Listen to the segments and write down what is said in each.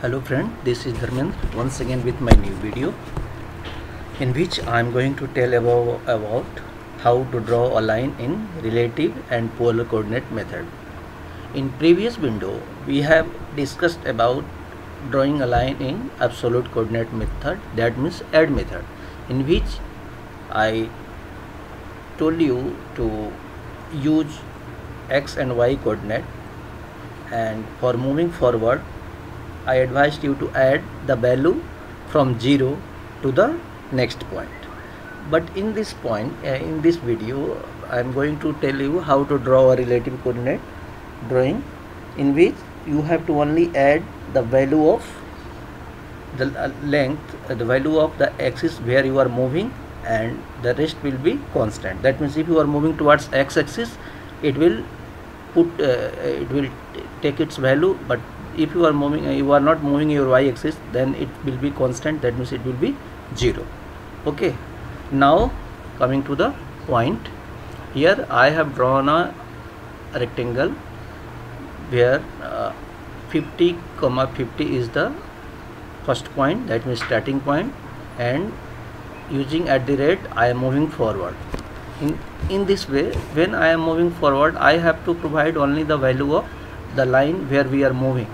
Hello friend, this is Dharmendra once again with my new video in which I am going to tell about how to draw a line in relative and polar coordinate method. In previous video we have discussed about drawing a line in absolute coordinate method, that means add method, in which I told you to use x and y coordinate, and for moving forward I advised you to add the value from 0 to the next point. But in this video I am going to tell you how to draw a relative coordinate drawing, in which you have to only add the value of the length, the value of the axis where you are moving, and the rest will be constant. That means if you are moving towards x-axis, it will take its value, but if you are moving, you are not moving your y-axis, then it will be constant. That means it will be 0. Okay, now coming to the point, here I have drawn a rectangle where 50, 50 is the first point, that means starting point, and using at the rate I am moving forward. In this way, when I am moving forward, I have to provide only the value of the line where we are moving,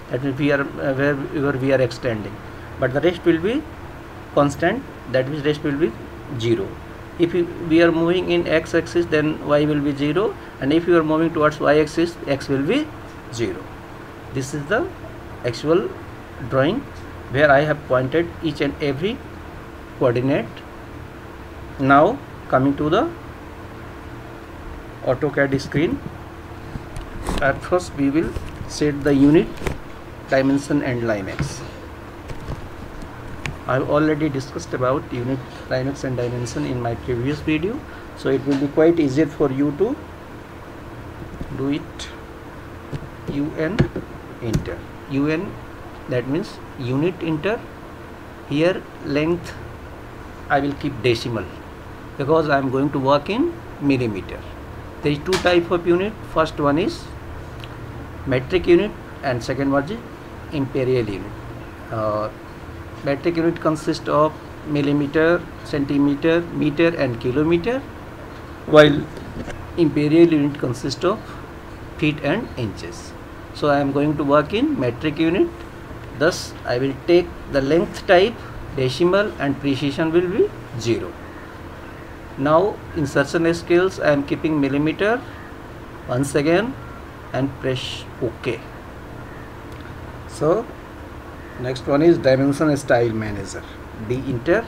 that means where we are extending, but the rest will be constant, that means rest will be 0. If we are moving in x-axis, then y will be 0, and if you are moving towards y-axis, x will be 0. This is the actual drawing where I have pointed each and every coordinate. Now coming to the AutoCAD screen, at first we will set the unit, dimension and Limax. I have already discussed about unit, Limax and dimension in my previous video, so it will be quite easier for you to do it. UN enter, UN, that means unit enter. Here length I will keep decimal because I am going to work in millimeter. There is two type of unit. First one is metric unit and second one is imperial unit. Metric unit consists of millimeter, centimeter, meter and kilometer, while imperial unit consists of feet and inches. So I am going to work in metric unit, thus I will take the length type decimal and precision will be 0. Now insertion scales I am keeping millimeter once again and press OK. So next one is dimension style manager, D enter.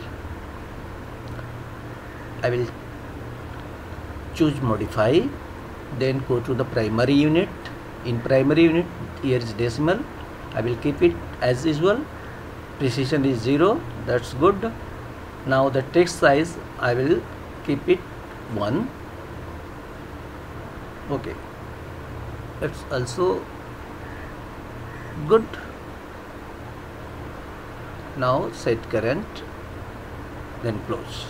I will choose modify, then go to the primary unit. In primary unit, here is decimal, I will keep it as usual. Precision is 0, that's good. Now the text size I will keep it 1. Okay, that's also good. Now set current, then close.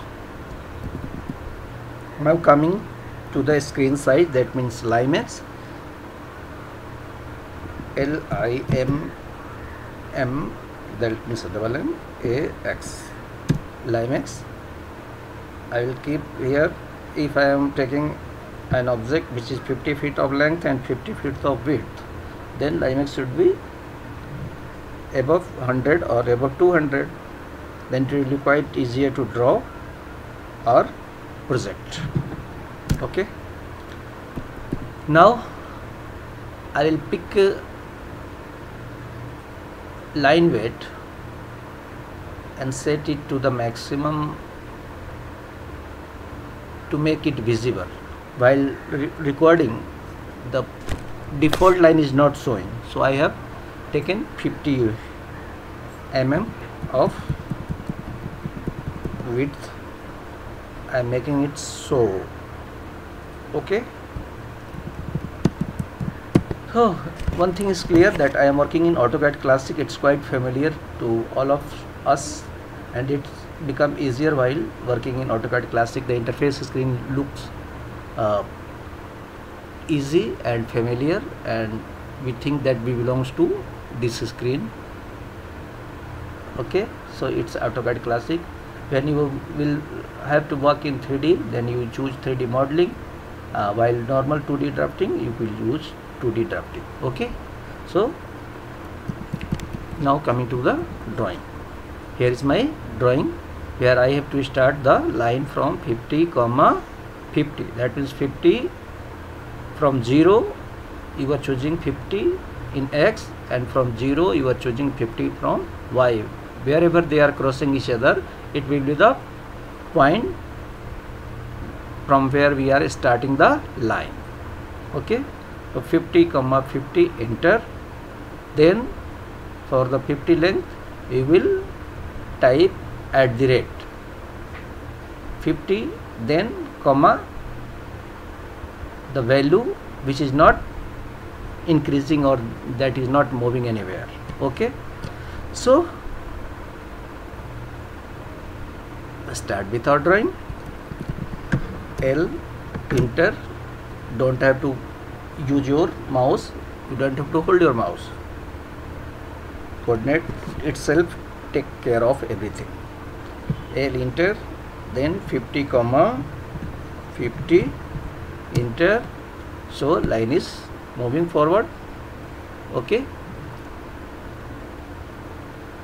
Now coming to the screen size, that means Limax, LIMM, that means double M A X, Limax. I will keep here, if I am taking an object which is 50 feet of length and 50 feet of width, then Limax should be above 100 or above 200, then it will be quite easier to draw or project. Okay, now I will pick line weight and set it to the maximum to make it visible. While recording, the default line is not showing, so I have taken 50 mm of width. I am making it so. Okay, so one thing is clear, that I am working in AutoCAD Classic. It's quite familiar to all of us, and it's become easier while working in AutoCAD Classic. The interface screen looks easy and familiar, and we think that we belongs to this screen Okay, so it's AutoCAD Classic. When you will have to work in 3D, then you choose 3D modeling, while normal 2D drafting you will use 2D drafting. Okay, so now coming to the drawing. Here is my drawing, where I have to start the line from 50, 50. That means 50 from 0 you are choosing 50 in X, and from 0 you are choosing 50 from Y. Wherever they are crossing each other, it will be the point from where we are starting the line. Okay, so 50, 50, enter. Then for the 50 length we will type @50, then comma the value which is not increasing or that is not moving anywhere. Okay, so start with our drawing. L, enter. Don't have to use your mouse, you don't have to hold your mouse. Coordinate itself take care of everything. L, enter. Then 50, 50, enter. So line is moving forward. Okay,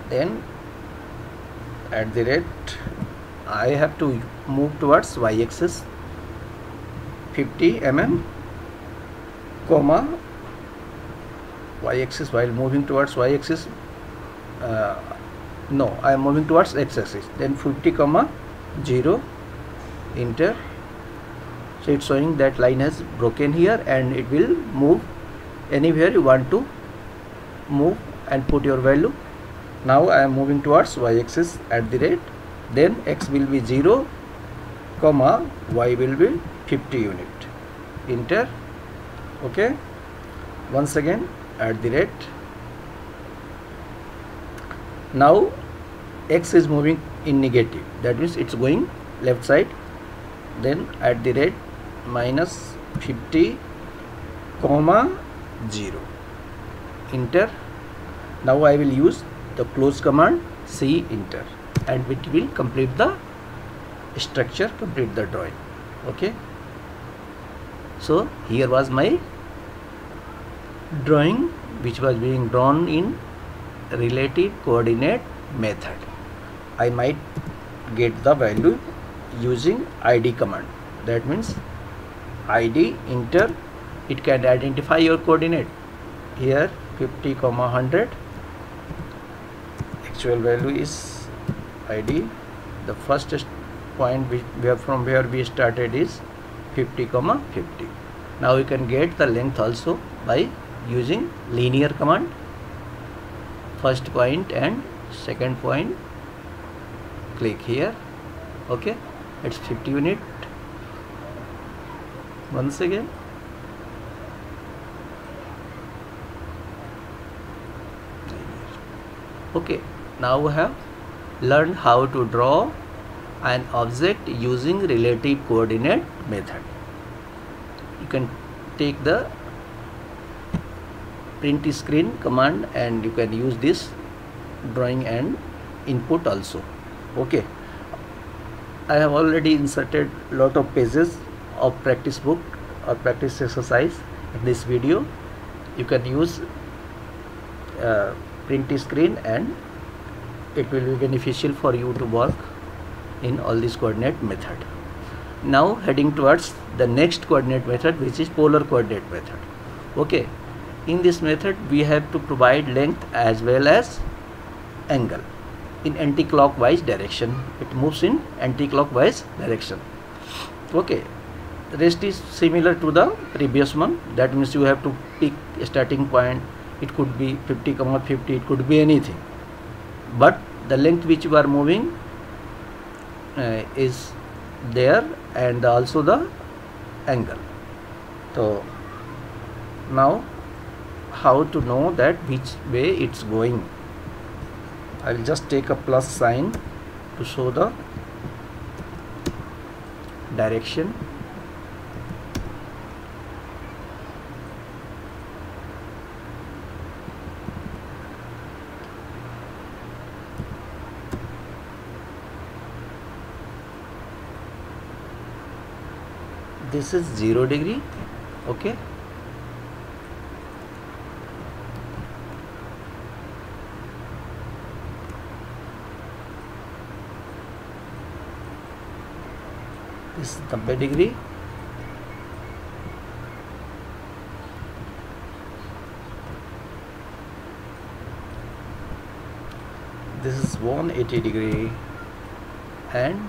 then @ I have to move towards Y axis 50 mm, comma Y axis. While moving towards Y axis, no, I am moving towards X axis. Then 50, 0, enter. So it's showing that line has broken here, and it will move anywhere you want to move and put your value. Now I am moving towards Y axis @ then X will be 0, Y will be 50 unit, enter. Okay, once again @ now X is moving in negative, that means it's going left side. Then @ -50, 0, enter. Now I will use the close command, C, enter, and it will complete the structure, complete the drawing. Okay, so here was my drawing, which was being drawn in relative coordinate method. I might get the value using ID command. That means ID, enter. It can identify your coordinate. Here 50, 100. Actual value is ID. The first point from where we started is 50, 50. Now you can get the length also by using linear command. First point and second point, click here. Okay, it's 50 unit. Once again, okay, now we have learned how to draw an object using relative coordinate method. You can take the print screen command and you can use this drawing and input also. Okay, I have already inserted lot of pages of practice book or practice exercise in this video. You can use print screen and it will be beneficial for you to work in all this coordinate method. Now heading towards the next coordinate method, which is polar coordinate method. Okay, in this method we have to provide length as well as angle in anti-clockwise direction. It moves in anti-clockwise direction. Okay, the rest is similar to the previous one. That means you have to pick a starting point. It could be 50, 50, it could be anything, but the length which you are moving is there, and also the angle. So now how to know that which way it's going? I will just take a plus sign to show the direction. this is 0 degree. Okay, this is 90 degree. This is 180 degree, and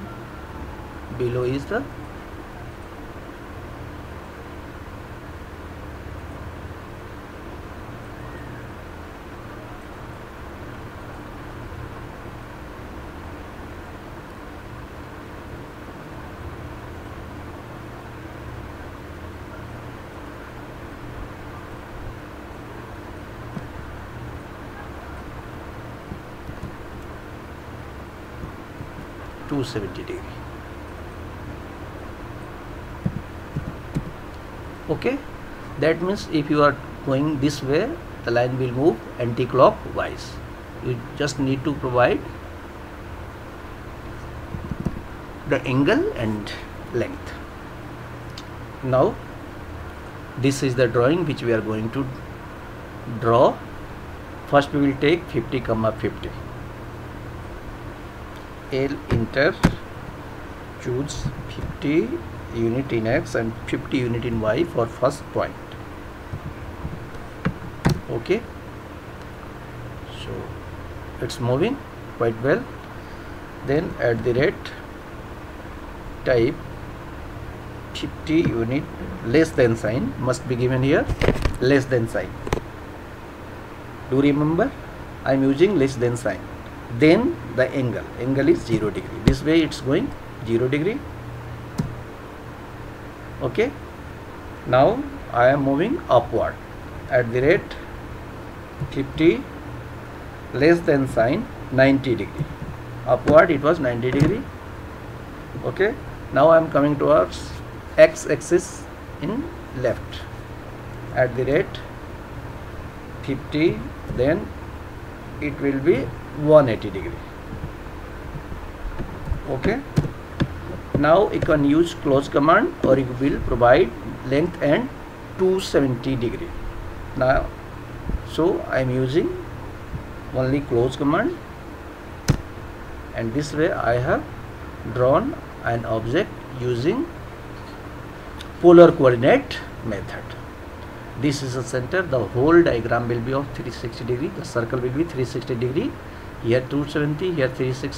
below is the .270 degree. Okay, that means if you are going this way, the line will move anti-clockwise. You just need to provide the angle and length. Now this is the drawing which we are going to draw. First we will take 50, 50. L enter, choose 50 unit in X and 50 unit in Y for first point. Okay, so it's moving quite well. Then at the rate type 50 unit, less than sign must be given here, less than sign. Do remember, I am using less than sign. Then the angle is 0 degree. This way it's going 0 degree. Okay, now I am moving upward at the rate 50, less than sign, 90 degree. Upward it was 90 degree. Okay, now I am coming towards X axis in left at the rate 50, then it will be 180 degree. Okay, now you can use close command, or you will provide length and 270 degree. Now so I am using only close command, and this way I have drawn an object using polar coordinate method. This is the center. The whole diagram will be of 360 degree. The circle will be 360 degree. Here 270, here 360.